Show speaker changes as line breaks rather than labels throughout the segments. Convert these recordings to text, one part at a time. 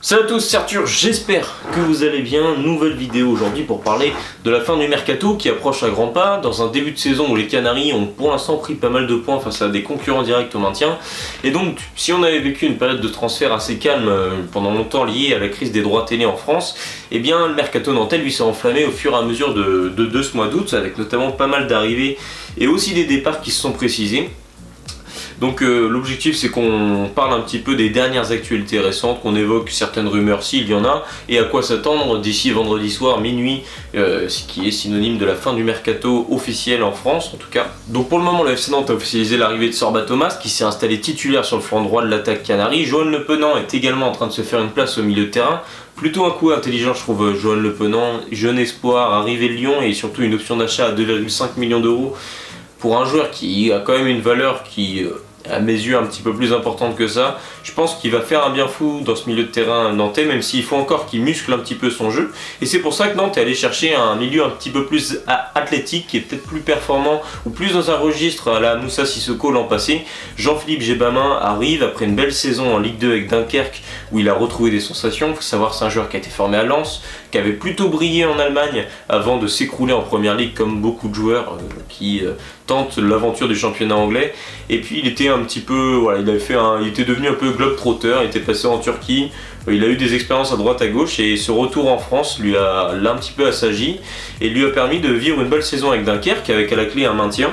Salut à tous, c'est Arthur, j'espère que vous allez bien. Nouvelle vidéo aujourd'hui pour parler de la fin du mercato qui approche à grands pas, dans un début de saison où les Canaries ont pour l'instant pris pas mal de points face à des concurrents directs au maintien. Et donc, si on avait vécu une période de transfert assez calme pendant longtemps liée à la crise des droits télé en France, eh bien le mercato nantais lui s'est enflammé au fur et à mesure de ce mois d'août, avec notamment pas mal d'arrivées et aussi des départs qui se sont précisés. Donc l'objectif c'est qu'on parle un petit peu des dernières actualités récentes, qu'on évoque certaines rumeurs s'il y en a, et à quoi s'attendre d'ici vendredi soir minuit, ce qui est synonyme de la fin du mercato officiel en France en tout cas. Donc pour le moment le FC Nantes a officialisé l'arrivée de Sorba Thomas qui s'est installé titulaire sur le flanc droit de l'attaque Canaries. Johan Le Penant est également en train de se faire une place au milieu de terrain. Plutôt un coup intelligent je trouve Johan Le Penant, jeune espoir, arrivé de Lyon et surtout une option d'achat à 2,5 millions d'euros pour un joueur qui a quand même une valeur qui à mes yeux un petit peu plus importante que ça. Je pense qu'il va faire un bien fou dans ce milieu de terrain nantais, même s'il faut encore qu'il muscle un petit peu son jeu, et c'est pour ça que Nantes est allé chercher un milieu un petit peu plus athlétique, qui est peut-être plus performant ou plus dans un registre à la Moussa Sissoko l'an passé. Jean-Philippe Gbamin arrive après une belle saison en Ligue 2 avec Dunkerque où il a retrouvé des sensations. Il faut savoir que c'est un joueur qui a été formé à Lens, qui avait plutôt brillé en Allemagne avant de s'écrouler en première ligue comme beaucoup de joueurs qui tentent l'aventure du championnat anglais. Et puis il était un petit peu, voilà, il était devenu un peu globe-trotter, il était passé en Turquie, il a eu des expériences à droite à gauche et ce retour en France l'a un petit peu assagi et lui a permis de vivre une belle saison avec Dunkerque, avec à la clé un maintien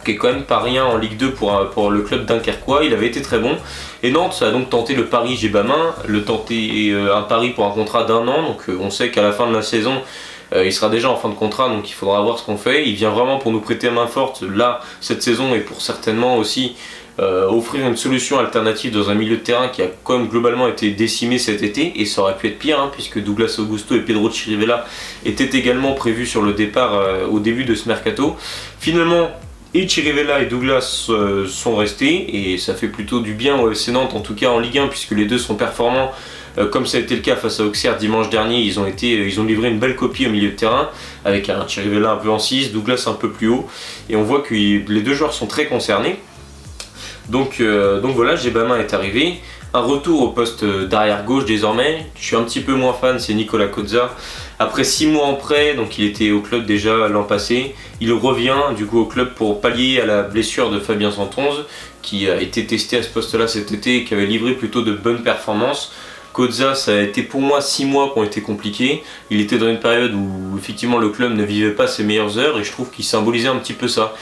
qui est quand même pas rien en Ligue 2 pour le club dunkerquois. Il avait été très bon et Nantes a donc tenté le pari Gbamin, un pari pour un contrat d'1 an, donc on sait qu'à la fin de la saison il sera déjà en fin de contrat, donc il faudra voir ce qu'on fait. Il vient vraiment pour nous prêter main forte là cette saison et pour certainement aussi offrir une solution alternative dans un milieu de terrain qui a quand même globalement été décimé cet été, et ça aurait pu être pire puisque Douglas Augusto et Pedro Chirivella étaient également prévus sur le départ au début de ce mercato. Finalement et Chirivella et Douglas sont restés et ça fait plutôt du bien au FC Nantes, en tout cas en Ligue 1, puisque les deux sont performants comme ça a été le cas face à Auxerre dimanche dernier. Ils ont livré une belle copie au milieu de terrain avec un Chirivella un peu en 6, Douglas un peu plus haut, et on voit que les deux joueurs sont très concernés. Donc voilà, Gbamin est arrivé. Un retour au poste d'arrière gauche désormais. Je suis un petit peu moins fan, c'est Nicolas Kozza. Après 6 mois en prêt, donc il était au club déjà l'an passé, il revient du coup au club pour pallier à la blessure de Fabien Santonze qui a été testé à ce poste là cet été et qui avait livré plutôt de bonnes performances. Kozza, ça a été pour moi 6 mois qui ont été compliqués. Il était dans une période où effectivement le club ne vivait pas ses meilleures heures et je trouve qu'il symbolisait un petit peu ça.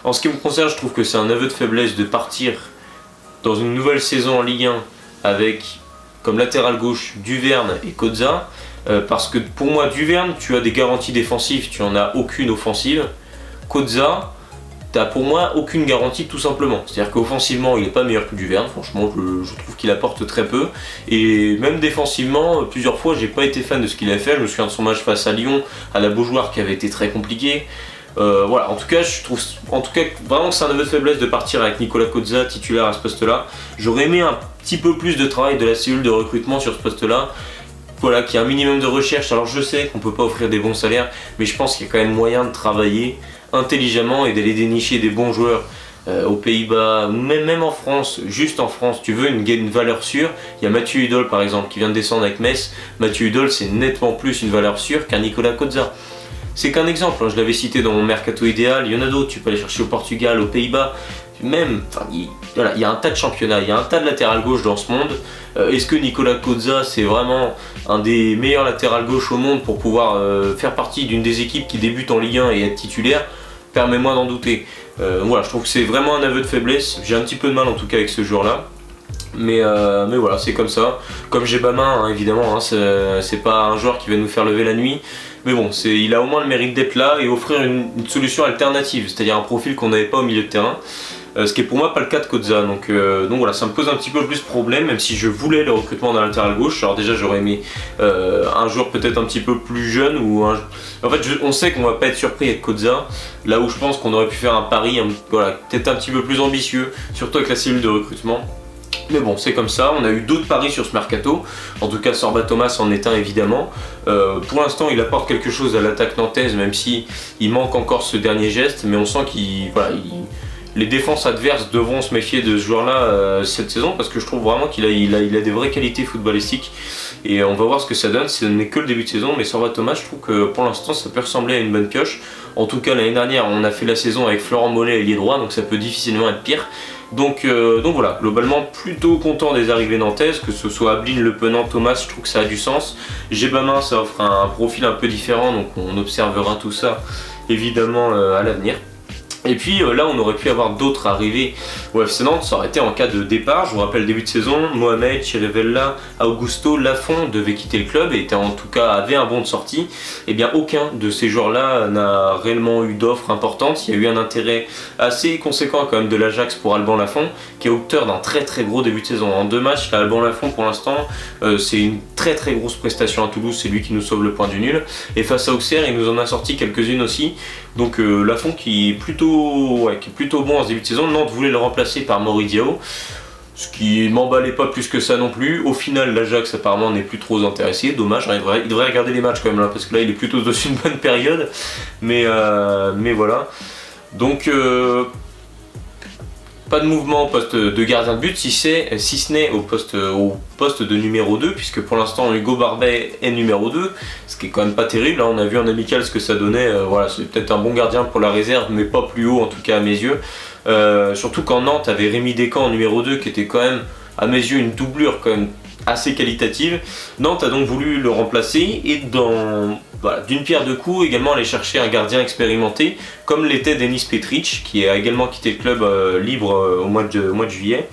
En ce qui me concerne, je trouve que c'est un aveu de faiblesse de partir dans une nouvelle saison en Ligue 1 avec comme latéral gauche Duverne et Kozza, parce que pour moi Duverne, tu as des garanties défensives, tu en as aucune offensive. Kozza, t'as pour moi aucune garantie tout simplement. C'est-à-dire qu'offensivement il n'est pas meilleur que Duverne, franchement je trouve qu'il apporte très peu. Et même défensivement, plusieurs fois j'ai pas été fan de ce qu'il a fait. Je me souviens de son match face à Lyon, à la Beaujoire, qui avait été très compliqué. Voilà, en tout cas je trouve vraiment que c'est un aveu de faiblesse de partir avec Nicolas Kozza titulaire à ce poste là. J'aurais aimé un petit peu plus de travail de la cellule de recrutement sur ce poste là. Voilà, qu'il y a un minimum de recherche. Alors je sais qu'on peut pas offrir des bons salaires, mais je pense qu'il y a quand même moyen de travailler intelligemment et d'aller dénicher des bons joueurs aux Pays-Bas, même en France. Juste en France, tu veux une valeur sûre. Il y a Mathieu Hudol par exemple qui vient de descendre avec Metz. Mathieu Hudol, c'est nettement plus une valeur sûre qu'un Nicolas Kozza. C'est qu'un exemple, je l'avais cité dans mon mercato idéal. Il y en a d'autres, tu peux aller chercher au Portugal, aux Pays-Bas. Même, voilà, il y a un tas de championnats, il y a un tas de latéral gauche dans ce monde. Est-ce que Nicolas Kozza c'est vraiment un des meilleurs latéral gauche au monde pour pouvoir faire partie d'une des équipes qui débute en Ligue 1 et être titulaire? Permets-moi d'en douter. Voilà, je trouve que c'est vraiment un aveu de faiblesse. J'ai un petit peu de mal en tout cas avec ce joueur-là. Mais voilà, c'est comme ça. Comme Gbamin, évidemment, c'est pas un joueur qui va nous faire lever la nuit. Mais bon, il a au moins le mérite d'être là et offrir une solution alternative, c'est-à-dire un profil qu'on n'avait pas au milieu de terrain. Ce qui est pour moi pas le cas de Kozza, donc voilà, ça me pose un petit peu plus de problème, même si je voulais le recrutement d'un latéral gauche. Alors déjà j'aurais aimé un joueur peut-être un petit peu plus jeune, en fait on sait qu'on va pas être surpris avec Kozza, là où je pense qu'on aurait pu faire un pari voilà, peut-être un petit peu plus ambitieux, surtout avec la cellule de recrutement. Mais bon, c'est comme ça, on a eu d'autres paris sur ce mercato, en tout cas Sorba Thomas en est un évidemment. Pour l'instant il apporte quelque chose à l'attaque nantaise, même si il manque encore ce dernier geste, mais on sent qu'il les défenses adverses devront se méfier de ce joueur-là cette saison, parce que je trouve vraiment qu'il a des vraies qualités footballistiques. Et on va voir ce que ça donne. Ce n'est que le début de saison, mais Sorba Thomas, je trouve que pour l'instant ça peut ressembler à une bonne pioche. En tout cas, l'année dernière, on a fait la saison avec Florent Mollet ailier droit, donc ça peut difficilement être pire. Donc voilà, globalement plutôt content des arrivées nantaises, que ce soit Ablin, Le Penant, Thomas, je trouve que ça a du sens. Gébamin, ça offre un profil un peu différent, donc on observera tout ça évidemment à l'avenir. Et puis là, on aurait pu avoir d'autres arrivées au FC Nantes, ça aurait été en cas de départ. Je vous rappelle, début de saison, Mohamed, Chirivella, Augusto, Lafont devaient quitter le club et en tout cas avait un bon de sortie. Et bien aucun de ces joueurs-là n'a réellement eu d'offres importantes. Il y a eu un intérêt assez conséquent quand même de l'Ajax pour Alban Lafont, qui est auteur d'un très très gros début de saison. En 2 matchs, là, Alban Lafont pour l'instant, c'est une très très grosse prestation à Toulouse, c'est lui qui nous sauve le point du nul. Et face à Auxerre, il nous en a sorti quelques-unes aussi. Donc Lafont qui est plutôt bon en ce début de saison. Nantes voulait le remplacer par Maury Diao, ce qui m'emballait pas plus que ça non plus. Au final, l'Ajax apparemment n'est plus trop intéressé. Dommage, hein, il devrait regarder les matchs quand même là, parce que là il est plutôt dans une bonne période. Mais voilà. Donc pas de mouvement au poste de gardien de but, si ce n'est au poste de numéro 2, puisque pour l'instant Hugo Barbet est numéro 2, ce qui est quand même pas terrible. Hein. On a vu en amical ce que ça donnait, voilà, c'est peut-être un bon gardien pour la réserve, mais pas plus haut en tout cas à mes yeux. Surtout quand Nantes avait Rémi Descamps en numéro 2, qui était quand même à mes yeux une doublure quand même assez qualitative. Nantes a donc voulu le remplacer et voilà, d'une pierre deux coups également aller chercher un gardien expérimenté comme l'était Denis Petric, qui a également quitté le club libre au mois de juillet.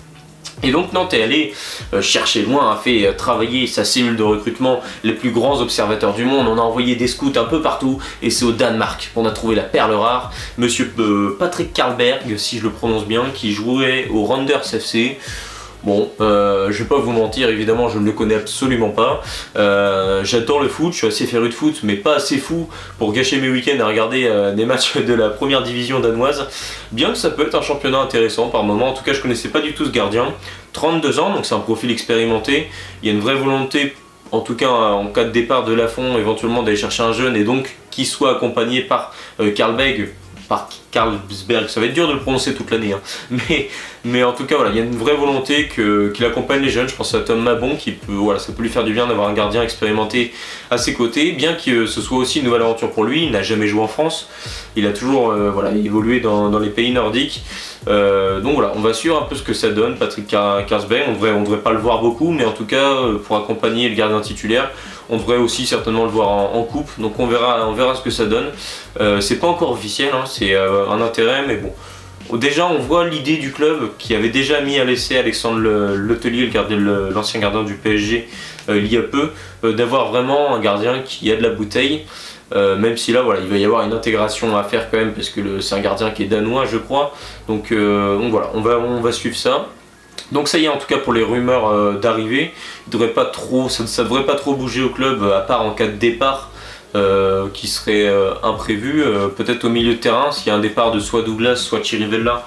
Et donc Nantes est allé chercher loin, a fait travailler sa cellule de recrutement, les plus grands observateurs du monde. On a envoyé des scouts un peu partout et c'est au Danemark qu'on a trouvé la perle rare, monsieur Patrick Karlberg, si je le prononce bien, qui jouait au Randers FC. Bon, je vais pas vous mentir, évidemment je ne le connais absolument pas. J'adore le foot, je suis assez féru de foot, mais pas assez fou pour gâcher mes week-ends à regarder des matchs de la première division danoise. Bien que ça peut être un championnat intéressant par moment, en tout cas je connaissais pas du tout ce gardien. 32 ans, donc c'est un profil expérimenté, il y a une vraie volonté, en tout cas en cas de départ de Lafont, éventuellement d'aller chercher un jeune et donc qui soit accompagné par Karlberg. Ça va être dur de le prononcer toute l'année, hein. Mais en tout cas voilà, il y a une vraie volonté qu'il accompagne les jeunes. Je pense à Tom Mabon qui peut, voilà, ça peut lui faire du bien d'avoir un gardien expérimenté à ses côtés, bien que ce soit aussi une nouvelle aventure pour lui. Il n'a jamais joué en France, il a toujours voilà, évolué dans les pays nordiques. Donc voilà, on va suivre un peu ce que ça donne. Patrick Karlsberg, on devrait pas le voir beaucoup, mais en tout cas pour accompagner le gardien titulaire, on devrait aussi certainement le voir en coupe, donc on verra ce que ça donne. C'est pas encore officiel, hein, c'est un intérêt, mais bon. Déjà on voit l'idée du club qui avait déjà mis à l'essai Alexandre Letellier, l'ancien gardien du PSG, il y a peu, d'avoir vraiment un gardien qui a de la bouteille. Même si là voilà, il va y avoir une intégration à faire quand même, parce que c'est un gardien qui est danois je crois. Donc voilà, on va suivre ça. Donc ça y est, en tout cas pour les rumeurs d'arrivée, ça devrait pas trop bouger au club, à part en cas de départ qui serait imprévu, peut-être au milieu de terrain s'il y a un départ de soit Douglas soit Chirivella.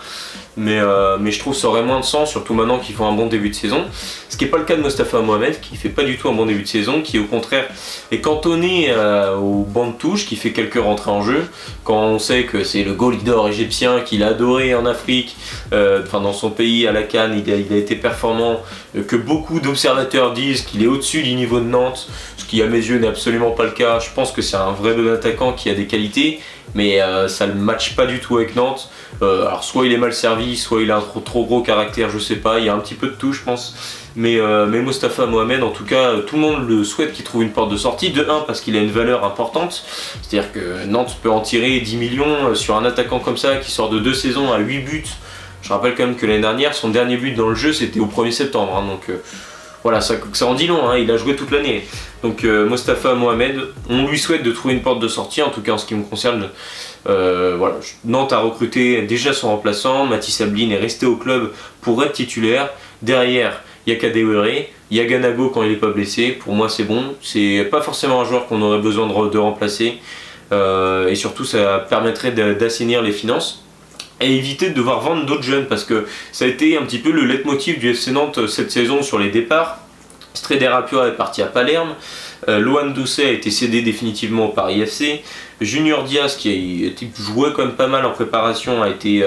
Mais je trouve que ça aurait moins de sens, surtout maintenant qu'ils font un bon début de saison. Ce qui n'est pas le cas de Mostafa Mohamed, qui fait pas du tout un bon début de saison, qui au contraire est cantonné au banc de touche, qui fait quelques rentrées en jeu. Quand on sait que c'est le goal leader égyptien qu'il a adoré en Afrique, dans son pays à la CAN, il a été performant, que beaucoup d'observateurs disent qu'il est au-dessus du niveau de Nantes, ce qui à mes yeux n'est absolument pas le cas. Je pense que c'est un vrai bon attaquant qui a des qualités, mais ça ne matche pas du tout avec Nantes. Alors soit il est mal servi, soit il a un trop gros caractère, je sais pas, il y a un petit peu de tout je pense. Mais Mostafa Mohamed, en tout cas, tout le monde le souhaite qu'il trouve une porte de sortie. De 1 parce qu'il a une valeur importante, c'est-à-dire que Nantes peut en tirer 10 millions sur un attaquant comme ça qui sort de 2 saisons à 8 buts. Je rappelle quand même que l'année dernière, son dernier but dans le jeu c'était au 1er septembre, hein, donc voilà, ça en dit long, hein, il a joué toute l'année. Donc Mostafa Mohamed, on lui souhaite de trouver une porte de sortie, en tout cas en ce qui me concerne. Voilà, Nantes a recruté déjà son remplaçant, Mathis Ablin est resté au club pour être titulaire. Derrière, il y a Kadewere, il y a Ganago quand il n'est pas blessé. Pour moi c'est bon, c'est pas forcément un joueur qu'on aurait besoin de remplacer. Et surtout ça permettrait d'assainir les finances et éviter de devoir vendre d'autres jeunes, parce que ça a été un petit peu le leitmotiv du FC Nantes cette saison sur les départs. Streder Apua est parti à Palerme, Lohan Doucet a été cédé définitivement au Paris FC, Junior Diaz qui jouait quand même pas mal en préparation a été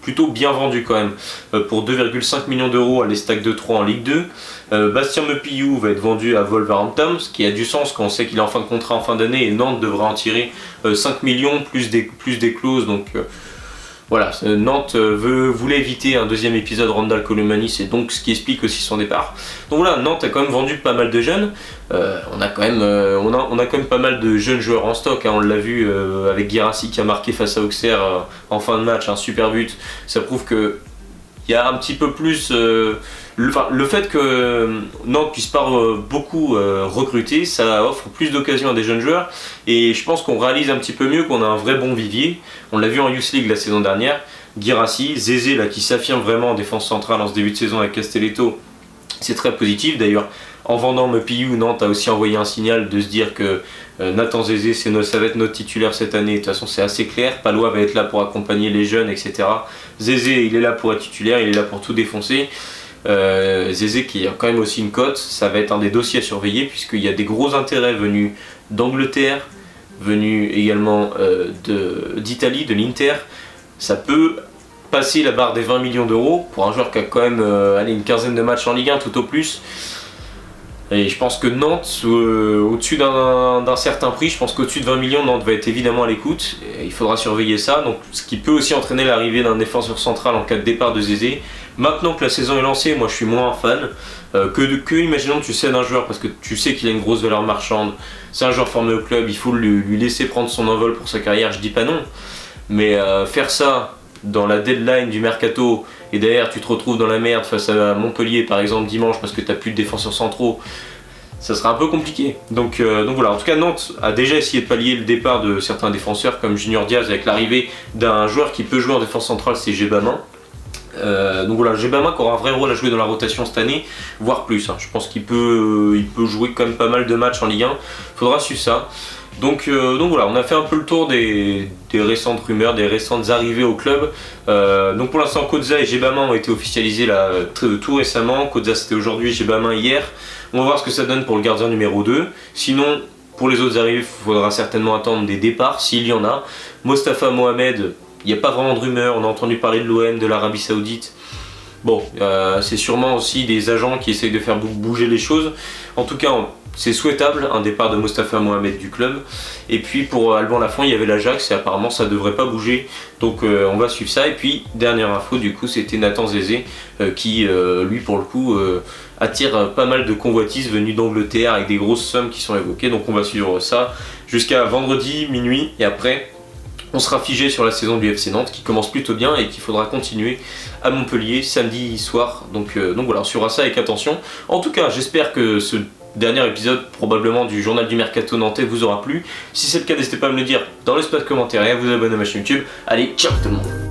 plutôt bien vendu quand même. Pour 2,5 millions d'euros à l'Estac de 3 en Ligue 2. Bastien Mepillou va être vendu à Wolverhampton, ce qui a du sens quand on sait qu'il est en fin de contrat en fin d'année et Nantes devrait en tirer 5 millions plus des clauses. Donc voilà, Nantes voulait éviter un deuxième épisode Randal Colomani, c'est donc ce qui explique aussi son départ. Donc voilà, Nantes a quand même vendu pas mal de jeunes. On a quand même pas mal de jeunes joueurs en stock, hein. On l'a vu avec Guirassy qui a marqué face à Auxerre en fin de match, un super but. Ça prouve que il y a un petit peu plus le fait que Nantes puisse pas beaucoup recruter, ça offre plus d'occasions à des jeunes joueurs et je pense qu'on réalise un petit peu mieux qu'on a un vrai bon vivier. On l'a vu en Youth League la saison dernière, Guirassy, Zézé là qui s'affirme vraiment en défense centrale en ce début de saison avec Castelletto, c'est très positif. D'ailleurs en vendant Mepillou, Nantes a aussi envoyé un signal de se dire que Nathan Zézé ça va être notre titulaire cette année. De toute façon c'est assez clair, Palois va être là pour accompagner les jeunes, etc. Zézé il est là pour être titulaire, il est là pour tout défoncer. Zézé qui a quand même aussi une cote, ça va être un des dossiers à surveiller puisqu'il y a des gros intérêts venus d'Angleterre, venus également d'Italie, de l'Inter. Ça peut passer la barre des 20 millions d'euros pour un joueur qui a quand même une quinzaine de matchs en Ligue 1 tout au plus. Et je pense que Nantes, au-dessus d'un certain prix, je pense qu'au-dessus de 20 millions, Nantes va être évidemment à l'écoute. Il faudra surveiller ça, donc, ce qui peut aussi entraîner l'arrivée d'un défenseur central en cas de départ de Zézé. Maintenant que la saison est lancée, moi je suis moins fan imaginons que tu cèdes un joueur parce que tu sais qu'il a une grosse valeur marchande. C'est un joueur formé au club, il faut lui laisser prendre son envol pour sa carrière, je dis pas non. Mais faire ça dans la deadline du mercato et derrière tu te retrouves dans la merde face à Montpellier par exemple dimanche parce que tu n'as plus de défenseurs centraux, ça sera un peu compliqué. Donc voilà, en tout cas Nantes a déjà essayé de pallier le départ de certains défenseurs comme Junior Diaz avec l'arrivée d'un joueur qui peut jouer en défense centrale, c'est Gébamin. Donc voilà, Gébamin qui aura un vrai rôle à jouer dans la rotation cette année, voire plus. Je pense qu'il peut jouer quand même pas mal de matchs en Ligue 1, faudra suivre ça. Donc voilà, on a fait un peu le tour des récentes rumeurs, des récentes arrivées au club. Donc pour l'instant, Koza et Gébamin ont été officialisés là, tout récemment. Koza c'était aujourd'hui, Gébamin hier. On va voir ce que ça donne pour le gardien numéro 2. Sinon, pour les autres arrivées, il faudra certainement attendre des départs, s'il y en a. Mostafa Mohamed, il n'y a pas vraiment de rumeurs, on a entendu parler de l'OM, de l'Arabie Saoudite. Bon, c'est sûrement aussi des agents qui essayent de faire bouger les choses. En tout cas, c'est souhaitable un départ de Mostafa Mohamed du club. Et puis pour Alban Lafont, il y avait l'Ajax et apparemment ça devrait pas bouger. Donc on va suivre ça. Et puis dernière info du coup, c'était Nathan Zézé qui lui pour le coup attire pas mal de convoitises venues d'Angleterre avec des grosses sommes qui sont évoquées. Donc on va suivre ça jusqu'à vendredi minuit et après on sera figé sur la saison du FC Nantes qui commence plutôt bien et qu'il faudra continuer à Montpellier samedi soir. Donc voilà, on suivra ça avec attention. En tout cas, j'espère que ce dernier épisode probablement du journal du Mercato nantais vous aura plu. Si c'est le cas, n'hésitez pas à me le dire dans l'espace commentaire et à vous abonner à ma chaîne YouTube. Allez, ciao tout le monde!